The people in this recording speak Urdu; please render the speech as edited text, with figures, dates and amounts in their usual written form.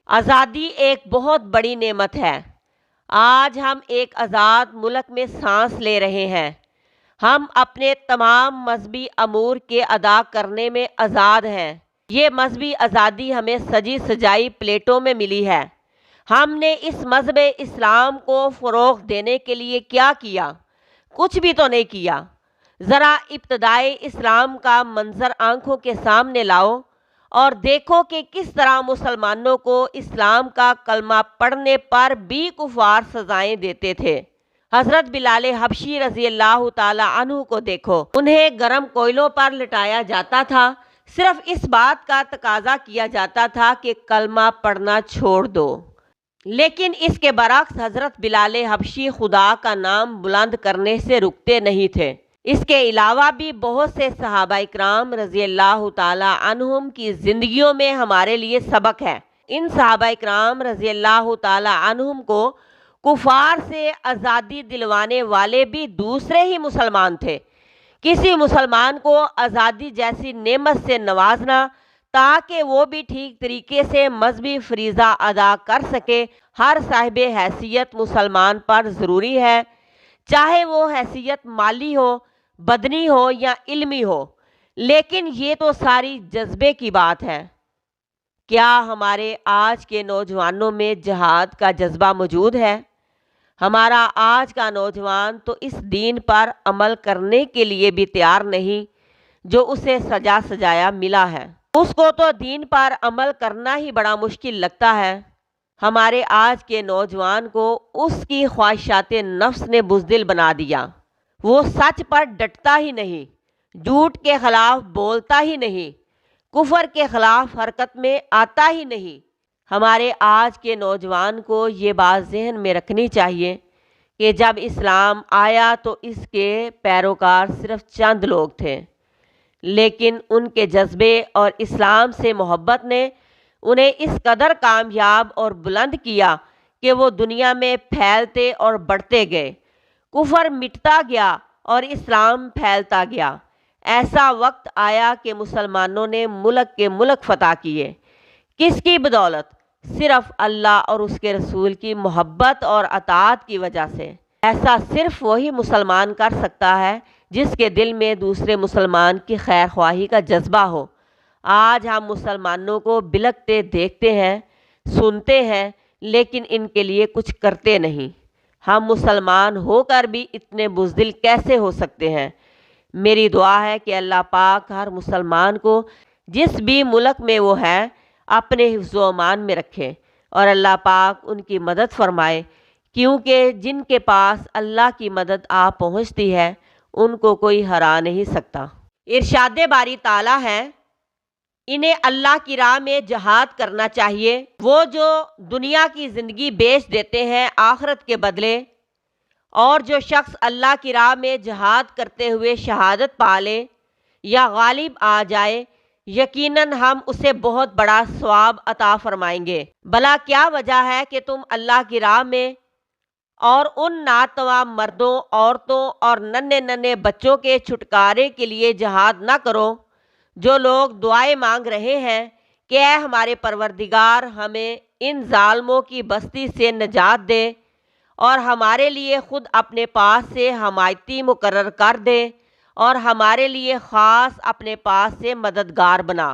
آزادی ایک بہت بڑی نعمت ہے۔ آج ہم ایک آزاد ملک میں سانس لے رہے ہیں۔ ہم اپنے تمام مذہبی امور کے ادا کرنے میں آزاد ہیں۔ یہ مذہبی آزادی ہمیں سجی سجائی پلیٹوں میں ملی ہے۔ ہم نے اس مذہب اسلام کو فروغ دینے کے لیے کیا کیا؟ کچھ بھی تو نہیں کیا۔ ذرا ابتدائی اسلام کا منظر آنکھوں کے سامنے لاؤ اور دیکھو کہ کس طرح مسلمانوں کو اسلام کا کلمہ پڑھنے پر بھی کفار سزائیں دیتے تھے۔ حضرت بلال حبشی رضی اللہ تعالی عنہ کو دیکھو، انہیں گرم کوئلوں پر لٹایا جاتا تھا، صرف اس بات کا تقاضا کیا جاتا تھا کہ کلمہ پڑھنا چھوڑ دو۔ لیکن اس کے برعکس حضرت بلال حبشی خدا کا نام بلند کرنے سے رکتے نہیں تھے۔ اس کے علاوہ بھی بہت سے صحابہ اکرام رضی اللہ تعالی عنہم کی زندگیوں میں ہمارے لیے سبق ہے۔ ان صحابہ اکرام رضی اللہ تعالی عنہم کو کفار سے آزادی دلوانے والے بھی دوسرے ہی مسلمان تھے۔ کسی مسلمان کو آزادی جیسی نعمت سے نوازنا تاکہ وہ بھی ٹھیک طریقے سے مذہبی فریضہ ادا کر سکے، ہر صاحب حیثیت مسلمان پر ضروری ہے، چاہے وہ حیثیت مالی ہو، بدنی ہو یا علمی ہو۔ لیکن یہ تو ساری جذبے کی بات ہے۔ کیا ہمارے آج کے نوجوانوں میں جہاد کا جذبہ موجود ہے؟ ہمارا آج کا نوجوان تو اس دین پر عمل کرنے کے لیے بھی تیار نہیں جو اسے سجا سجایا ملا ہے۔ اس کو تو دین پر عمل کرنا ہی بڑا مشکل لگتا ہے۔ ہمارے آج کے نوجوان کو اس کی خواہشات نفس نے بزدل بنا دیا۔ وہ سچ پر ڈٹتا ہی نہیں، جھوٹ کے خلاف بولتا ہی نہیں، کفر کے خلاف حرکت میں آتا ہی نہیں۔ ہمارے آج کے نوجوان کو یہ بات ذہن میں رکھنی چاہیے کہ جب اسلام آیا تو اس کے پیروکار صرف چند لوگ تھے، لیکن ان کے جذبے اور اسلام سے محبت نے انہیں اس قدر کامیاب اور بلند کیا کہ وہ دنیا میں پھیلتے اور بڑھتے گئے۔ کفر مٹتا گیا اور اسلام پھیلتا گیا۔ ایسا وقت آیا کہ مسلمانوں نے ملک کے ملک فتح کیے۔ کس کی بدولت؟ صرف اللہ اور اس کے رسول کی محبت اور اطاعت کی وجہ سے۔ ایسا صرف وہی مسلمان کر سکتا ہے جس کے دل میں دوسرے مسلمان کی خیر خواہی کا جذبہ ہو۔ آج ہم مسلمانوں کو بلکتے دیکھتے ہیں، سنتے ہیں، لیکن ان کے لیے کچھ کرتے نہیں۔ ہم مسلمان ہو کر بھی اتنے بزدل کیسے ہو سکتے ہیں؟ میری دعا ہے کہ اللہ پاک ہر مسلمان کو جس بھی ملک میں وہ ہے اپنے حفظ و امان میں رکھے اور اللہ پاک ان کی مدد فرمائے، کیونکہ جن کے پاس اللہ کی مدد آ پہنچتی ہے ان کو کوئی ہرا نہیں سکتا۔ ارشاد باری تعالیٰ ہے، انہیں اللہ کی راہ میں جہاد کرنا چاہیے۔ وہ جو دنیا کی زندگی بیچ دیتے ہیں آخرت کے بدلے، اور جو شخص اللہ کی راہ میں جہاد کرتے ہوئے شہادت پا لے یا غالب آ جائے، یقیناً ہم اسے بہت بڑا ثواب عطا فرمائیں گے۔ بھلا کیا وجہ ہے کہ تم اللہ کی راہ میں اور ان ناتواں مردوں، عورتوں اور ننھے ننھے بچوں کے چھٹکارے کے لیے جہاد نہ کرو، جو لوگ دعائیں مانگ رہے ہیں کہ اے ہمارے پروردگار ہمیں ان ظالموں کی بستی سے نجات دے اور ہمارے لیے خود اپنے پاس سے حمایتی مقرر کر دے اور ہمارے لیے خاص اپنے پاس سے مددگار بنا۔